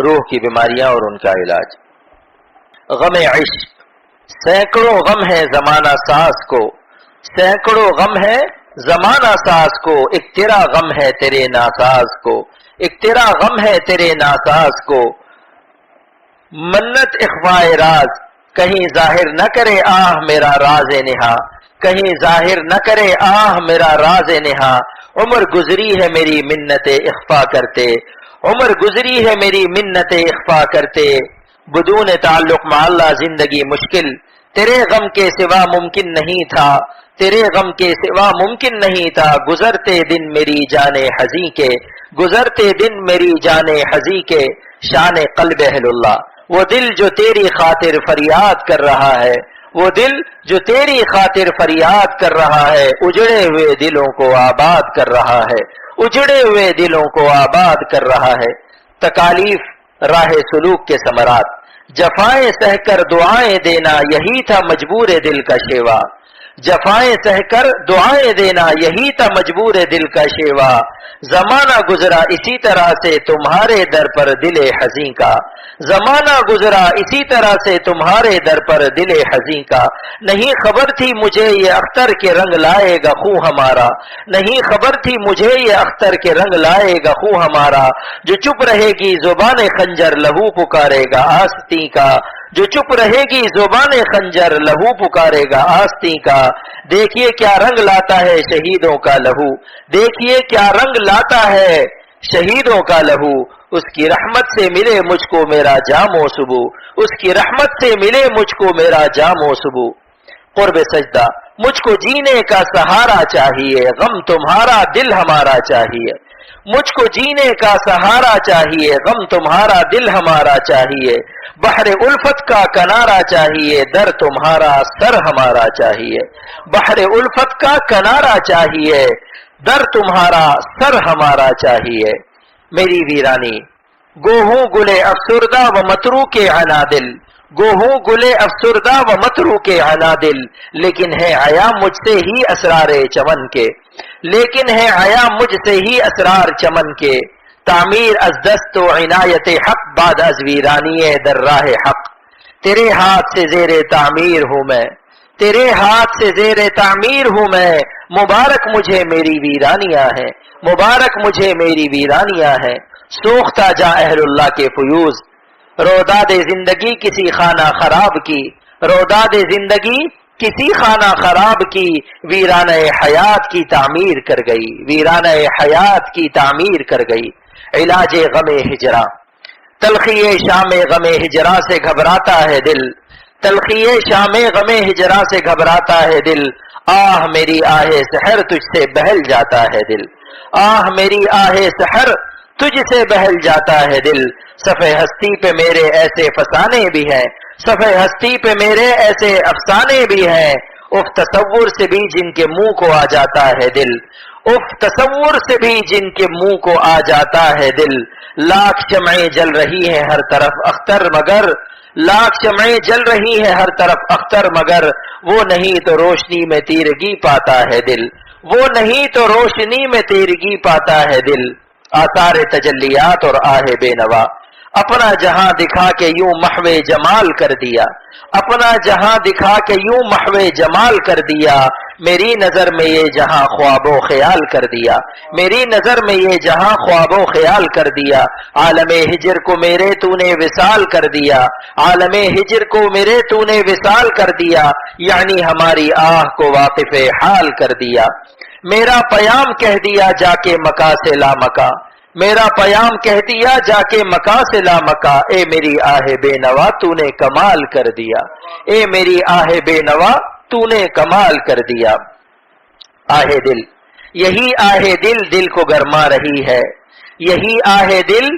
روح کی بیماریاں اور ان کا علاج۔ غم عشق، سینکڑوں غم ہے زمانہ ساز کو، سینکڑوں غم ہے زمانہ ساز کو، ایک تیرا غم ہے تیرے ناساز کو، ایک تیرا غم ہے تیرے ناساز کو۔ منت اخفائے راز، کہیں ظاہر نہ کرے آہ میرا راز نہا، کہیں ظاہر نہ کرے آہ میرا راز نہا۔ عمر گزری ہے میری منت اخفا کرتے، عمر گزری ہے میری منت اخفا کرتے۔ بدون تعلق مع اللہ زندگی مشکل، تیرے غم کے سوا ممکن نہیں تھا، تیرے غم کے سوا ممکن نہیں تھا۔ گزرتے دن میری جان حزیں کے، گزرتے دن میری جان حزیں کے۔ شان قلب اہل اللہ، وہ دل جو تیری خاطر فریاد کر رہا ہے، وہ دل جو تیری خاطر فریاد کر رہا ہے، اجڑے ہوئے دلوں کو آباد کر رہا ہے، اجڑے ہوئے دلوں کو آباد کر رہا ہے۔ تکالیف راہ سلوک کے ثمرات، جفائیں سہ کر دعائیں دینا، یہی تھا مجبور دل کا شیوا، جفائیں سہ کر دعائیں دینا، یہی تھا مجبور دل کا شیوا۔ زمانہ گزرا اسی طرح سے تمہارے در پر دل حزیں کا، زمانہ گزرا اسی طرح سے تمہارے در پر دل حزیں کا۔ نہیں خبر تھی مجھے یہ اختر کے رنگ لائے گا خوں ہمارا، نہیں خبر تھی مجھے یہ اختر کے رنگ لائے گا خوں ہمارا۔ جو چپ رہے گی زبان خنجر لہو پکارے گا آستیں کا، جو چپ رہے گی زبان خنجر لہو پکارے گا آستیں کا۔ دیکھیے کیا رنگ لاتا ہے شہیدوں کا لہو، دیکھیے کیا رنگ لاتا ہے شہیدوں کا لہو۔ اس کی رحمت سے ملے مجھ کو میرا جام و صبح، اس کی رحمت سے ملے مجھ کو میرا جام و صبح۔ قرب سجدہ، مجھ کو جینے کا سہارا چاہیے، غم تمہارا دل ہمارا چاہیے، مجھ کو جینے کا سہارا چاہیے، غم تمہارا دل ہمارا چاہیے۔ بحر الفت کا کنارہ چاہیے، در تمہارا سر ہمارا چاہیے، بحر الفت کا کنارہ چاہیے، در تمہارا سر ہمارا چاہیے۔ میری ویرانی، گو ہوں گلے افسردہ و مترو کے عنادل، گو ہوں گلے افسردہ و مترو کے عنادل، لیکن ہے عیا مجھ سے ہی اسرار چمن کے، لیکن ہے عیا مجھ سے ہی اسرار چمن کے۔ تعمیر از دست و عنایت حق بعد از ویرانی در راہ حق۔ تیرے ہاتھ سے زیر تعمیر ہوں میں، تیرے ہاتھ سے زیر تعمیر ہوں میں، مبارک مجھے میری ویرانیاں ہیں، مبارک مجھے میری ویرانیاں ہیں۔ سوختہ جا اہل اللہ کے فیوز، روداد زندگی کسی خانہ خراب کی، روداد زندگی کسی خانہ خراب کی، ویرانہ حیات کی تعمیر کر گئی، ویرانہ حیات کی تعمیر کر گئی۔ علاج غم ہجرا، تلخی شام غم ہجرا سے گھبراتا ہے دل، تلخی شام غم ہجرا سے گھبراتا ہے دل۔ آہ میری آہ سحر تجھ سے بہل جاتا ہے دل، آہ میری آہ سحر تجھ سے بہل جاتا ہے دل۔ صفحہ ہستی پہ میرے ایسے فسانے بھی ہیں، صفحہ ہستی پہ میرے ایسے افسانے بھی ہیں، اف تصور سے بھی جن کے منہ کو آ جاتا ہے دل، اف تصور سے بھی جن کے منہ کو آ جاتا ہے دل۔ لاکھ شمعیں جل رہی ہیں ہر طرف اختر مگر، لاکھ شمعیں جل رہی ہیں ہر طرف اختر مگر، وہ نہیں تو روشنی میں تیرگی پاتا ہے دل، وہ نہیں تو روشنی میں تیرگی پاتا ہے دل۔ آثار تجلیات اور آہ بے نوا، اپنا جہاں دکھا کے یوں محو جمال کر دیا، اپنا جہاں دکھا کے یوں محو جمال کر دیا۔ میری نظر میں یہ جہاں خواب و خیال کر دیا، میری نظر میں یہ جہاں خواب و خیال کر دیا۔ عالم ہجر کو میرے تو نے وصال کر دیا، عالم ہجر کو میرے تو نے وصال کر دیا، یعنی ہماری آہ کو واقف حال کر دیا۔ میرا پیام کہہ دیا جا کے مکہ سے لا مکہ، میرا پیام کہہ دیا جا کے مکہ سے لا مکہ۔ اے میری آہ بے نوا تو نے کمال کر دیا، اے میری آہ بے نوا تو نے کمال کر دیا۔ آہ دل، یہی آہ دل دل کو گرما رہی ہے، یہی آہ دل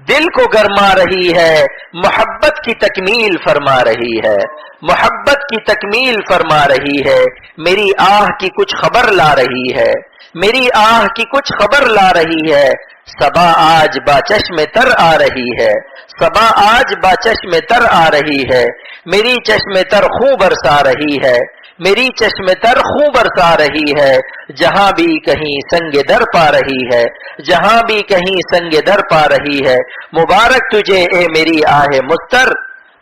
دل کو گرما رہی ہے، محبت کی تکمیل فرما رہی ہے، محبت کی تکمیل فرما رہی ہے۔ میری آہ کی کچھ خبر لا رہی ہے، میری آہ کی کچھ خبر لا رہی ہے۔ صبا آج با چشم تر آ رہی ہے، صبا آج با چشم تر آ رہی ہے، میری چشم تر خوں برسا رہی ہے، میری چشم تر خوں برسا رہی ہے، جہاں بھی کہیں سنگ در پا رہی ہے، جہاں بھی کہیں سنگ در پا رہی ہے۔ مبارک تجھے اے میری آہ مستر،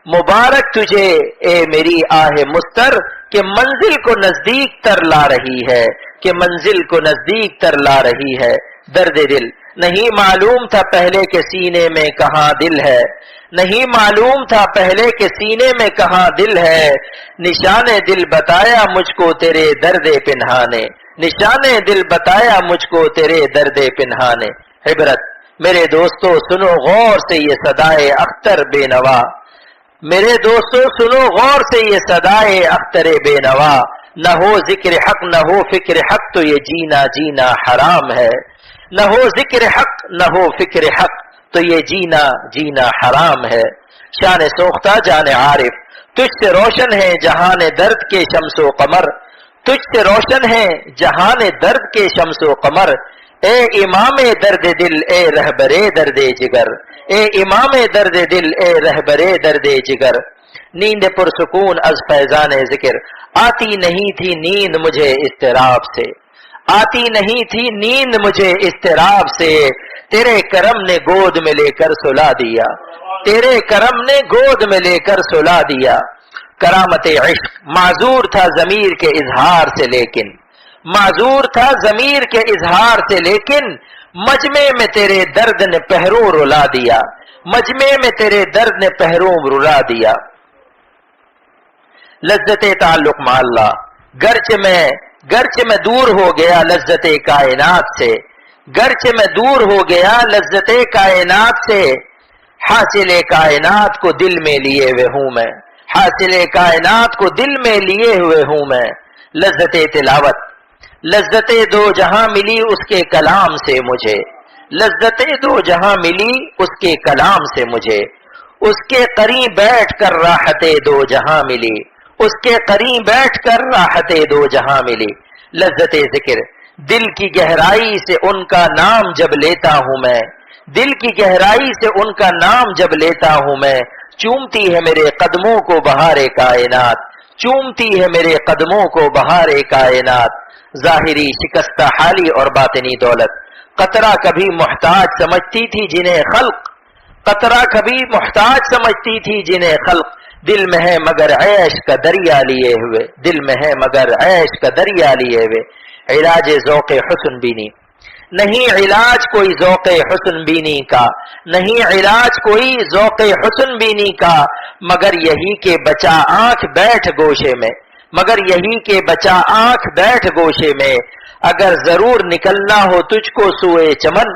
مبارک تجھے اے میری آہ مستر، کہ منزل کو نزدیک تر لا رہی ہے، کہ منزل کو نزدیک تر لا رہی ہے۔ درد دل نہیں معلوم تھا پہلے کہ سینے میں کہاں دل ہے، نہیں معلوم تھا پہلے کہ سینے میں کہاں دل ہے، نشان دل بتایا مجھ کو تیرے درد پنہاں نے، نشان دل بتایا مجھ کو تیرے درد پنہاں نے۔ عبرت میرے دوستو سنو غور سے یہ صدائے اختر بے نوا، میرے دوستو سنو غور سے یہ صدائے اختر بے نوا، نہ ہو ذکر حق نہ ہو فکر حق تو یہ جینا جینا حرام ہے، نہ ہو ذکر حق نہ ہو فکر حق تو یہ جینا جینا حرام ہے۔ شان سوختہ جان عارف تجھ سے روشن ہے جہان درد کے شمس و قمر، تجھ سے روشن ہے جہان درد کے شمس و قمر، اے امام درد دل اے رہبر درد جگر، اے امام درد دل اے رہبر درد جگر۔ نیند پرسکون از فیضان ذکر، آتی نہیں تھی نیند مجھے اضطراب سے، آتی نہیں تھی نیند مجھے اضطراب سے، تیرے کرم نے گود میں لے کر سلا دیا، تیرے کرم نے گود میں لے کر سلا دیا۔ کرامت عشق معذور تھا ضمیر کے اظہار سے لیکن، معذور تھا ضمیر کے اظہار سے لیکن، مجمع میں تیرے درد نے پہرو رلا دیا، مجمع میں تیرے درد نے پہرو رلا دیا۔ لذت تعلق مع اللہ گرچہ میں دور ہو گیا لذت کائنات سے، گرچہ میں دور ہو گیا لذت کائنات سے، حاصل کائنات کو دل میں لیے ہوئے ہوں میں، حاصل کائنات کو دل میں لیے ہوئے ہوں میں۔ لذت تلاوت لذت دو جہاں ملی اس کے کلام سے مجھے، لذت دو جہاں ملی اس کے کلام سے مجھے، اس کے قریب بیٹھ کر راحت دو جہاں ملی، اس کے قریب بیٹھ کر راحت دو جہاں ملی۔ لذت ذکر دل کی گہرائی سے ان کا نام جب لیتا ہوں میں، دل کی گہرائی سے ان کا نام جب لیتا ہوں میں، چومتی ہے میرے قدموں کو بہار کائنات، چومتی ہے میرے قدموں کو بہار کائنات۔ ظاہری شکستہ حالی اور باطنی دولت، قطرہ کبھی محتاج سمجھتی تھی جنہیں خلق، قطرہ کبھی محتاج سمجھتی تھی جنہیں خلق، دل میں ہے مگر عیش کا دریا لیے ہوئے، دل میں ہے مگر عیش کا دریا لیے ہوئے۔ علاج ذوق حسن بینی نہیں علاج کوئی ذوق حسن بینی کا، نہیں علاج کوئی ذوق حسن بینی کا، مگر یہی کہ بچا آنکھ بیٹھ گوشے میں، مگر یہی کہ بچا آنکھ بیٹھ گوشے میں۔ اگر ضرور نکلنا ہو تجھ کو سوئے چمن،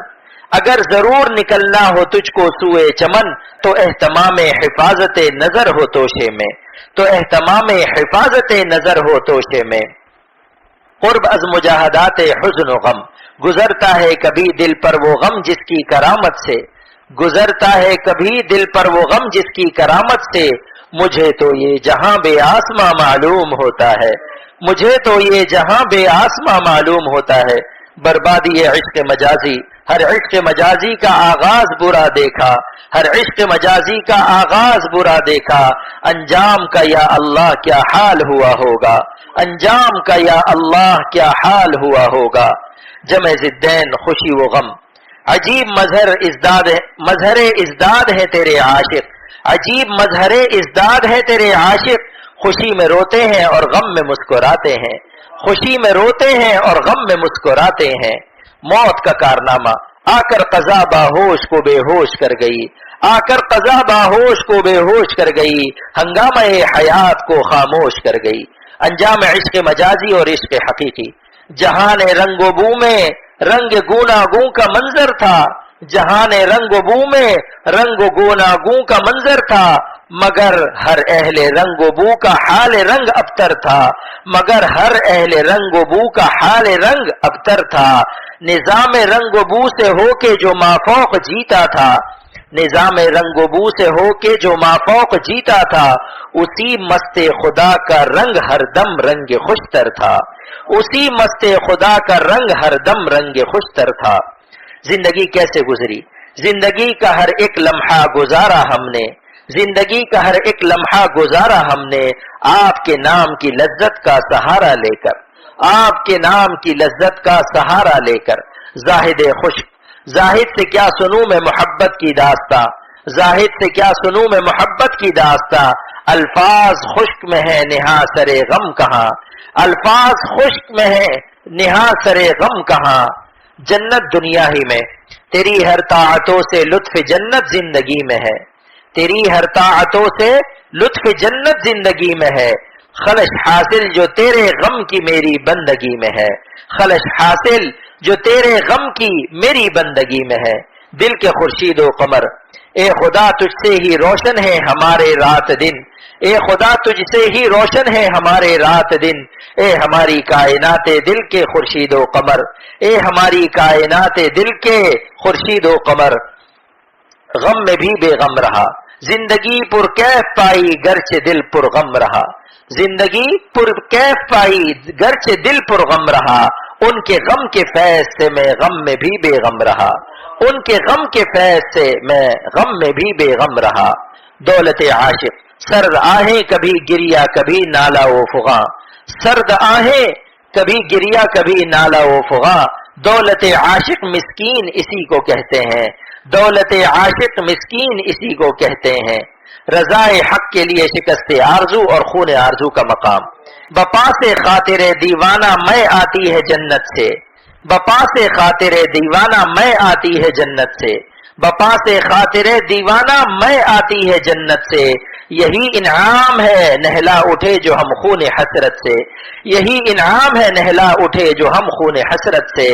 اگر ضرور نکلنا ہو تجھ کو سوئے چمن، تو اہتمام حفاظت نظر ہو توشے میں، تو اہتمام حفاظت نظر ہو توشے میں۔ قرب از مجاہدات حزن و غم گزرتا ہے کبھی دل پر وہ غم جس کی کرامت سے، گزرتا ہے کبھی دل پر وہ غم جس کی کرامت سے، مجھے تو یہ جہاں بے آسماں معلوم ہوتا ہے، مجھے تو یہ جہاں بے آسماں معلوم ہوتا ہے۔ بربادی عشق مجازی ہر عشق مجازی کا آغاز برا دیکھا، ہر عشق مجازی کا آغاز برا دیکھا، انجام کا یا اللہ کیا حال ہوا ہوگا، انجام کا یا اللہ کیا حال ہوا ہوگا۔ جمع ضدین خوشی و غم عجیب مظہر ازداد ہے تیرے عاشق، عجیب مظہر ازداد ہے تیرے عاشق، خوشی میں روتے ہیں اور غم میں مسکراتے ہیں، خوشی میں روتے ہیں اور غم میں مسکراتے ہیں۔ موت کا کارنامہ آ کر قضا باہوش کو بے ہوش کر گئی، آ کر قضا باہوش کو بے ہوش کر گئی، ہنگامہ حیات کو خاموش کر گئی۔ انجام عشق مجازی اور عشق حقیقی جہان رنگ و بو میں رنگ گونا گوں کا منظر تھا، جہان رنگ و بو میں رنگ و گونا گوں کا منظر تھا، مگر ہر اہل رنگ و بو کا حال رنگ ابتر تھا، مگر ہر اہل رنگ و بو کا حال رنگ ابتر تھا۔ نظام رنگ و بو سے ہو کے جو مافوق جیتا تھا، نظام رنگ و بو سے ہو کے جو مافوق جیتا تھا، اسی مست خدا کا رنگ ہر دم رنگ خوشتر تھا، اسی مست خدا کا رنگ ہر دم رنگ خوشتر تھا۔ زندگی کیسے گزری، زندگی کا ہر ایک لمحہ گزارا ہم نے، زندگی کا ہر ایک لمحہ گزارا ہم نے آپ کے نام کی لذت کا سہارا لے کر، آپ کے نام کی لذت کا سہارا لے کر۔ زاہد خشک، زاہد سے کیا سنوں میں محبت کی داستاں، زاہد سے کیا سنوں میں محبت کی داستاں، الفاظ خشک میں ہے نہا سرے غم کہاں، الفاظ خشک میں ہے نہا سرے غم کہاں۔ جنت دنیا ہی میں، تیری ہر طاعتوں سے لطف جنت زندگی میں ہے، تیری ہر طاعتوں سے لطف جنت زندگی میں ہے۔ خلش حاصل جو تیرے غم کی میری بندگی میں ہے، خلش حاصل جو تیرے غم کی میری بندگی میں ہے۔ دل کے خورشید و قمر، اے خدا تجھ سے ہی روشن ہے ہمارے رات دن، اے خدا تجھ سے ہی روشن ہے ہمارے رات دن۔ اے ہماری کائنات دل کے خورشید و قمر، اے ہماری کائنات دل کے خورشید و قمر۔ غم میں بھی بے غم رہا، زندگی پر کیف پائی گرچہ دل پر غم رہا، زندگی پر کیف پائی گرچہ دل پر غم رہا۔ ان کے غم کے فیض سے میں غم میں بھی بے غم رہا، ان کے غم کے فیض سے میں غم میں بھی بے غم رہا۔ دولت عاشق، سرد آہیں کبھی گریا کبھی نالا و فغاں، سرد آہیں کبھی گریا کبھی نالا و فغاں۔ دولت عاشق مسکین اسی کو کہتے ہیں، دولت عاشق مسکین اسی کو کہتے ہیں۔ رضائے حق کے لیے شکست آرزو اور خون آرزو کا مقام۔ بپا سے خاطر دیوانہ میں آتی ہے جنت سے، بپا سے خاطر دیوانہ میں آتی ہے جنت سے، بپا سے خاطر دیوانہ میں آتی ہے جنت سے۔ یہی انعام ہے نہلا اٹھے جو ہم خون حسرت سے، یہی انعام ہے نہلا اٹھے جو ہم خون حسرت سے۔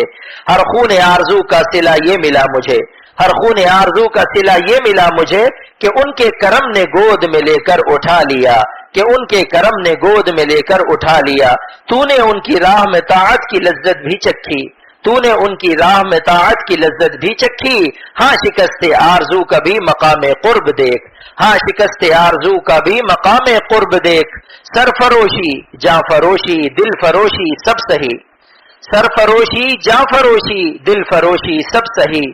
ہر خون آرزو کا صلہ یہ ملا مجھے، ہر خون آرزو کا صلہ یہ ملا مجھے کہ ان کے کرم نے گود میں لے کر اٹھا لیا، کہ ان کے کرم نے گود میں لے کر اٹھا لیا۔ تو نے ان کی راہ میں طاعت کی لذت بھی چکھی، تو نے ان کی راہ میں طاعت کی لذت بھی چکھی۔ ہاں شکست آرزو کا بھی مقام قرب دیکھ، ہاں شکست آرزو کا بھی مقام قرب دیکھ۔ سرفروشی جاں فروشی دل فروشی سب سہی، سرفروشی جاں فروشی دل فروشی سب سہی۔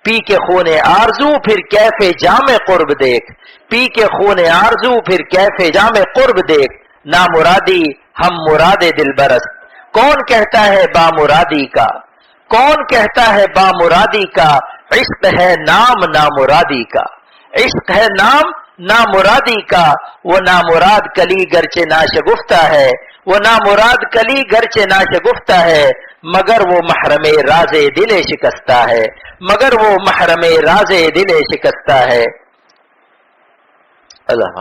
پی کے خون آرزو پھر کیف جام قرب دیکھ، پی کے خون آرزو پھر کیف جام قرب دیکھ۔ نامرادی ہم مراد دل برس، کون کہتا ہے با مرادی کا، کون کہتا ہے با مرادی کا۔ عشق ہے نام نامرادی کا، عشق ہے نام نامرادی کا۔ وہ نامراد کلی گرچہ ناشگفتہ ہے، وہ نامراد کلی گرچہ ناشگفتہ ہے، مگر وہ محرم راز دل شکستہ ہے، مگر وہ محرم راز دل شکستہ ہے۔ اللہ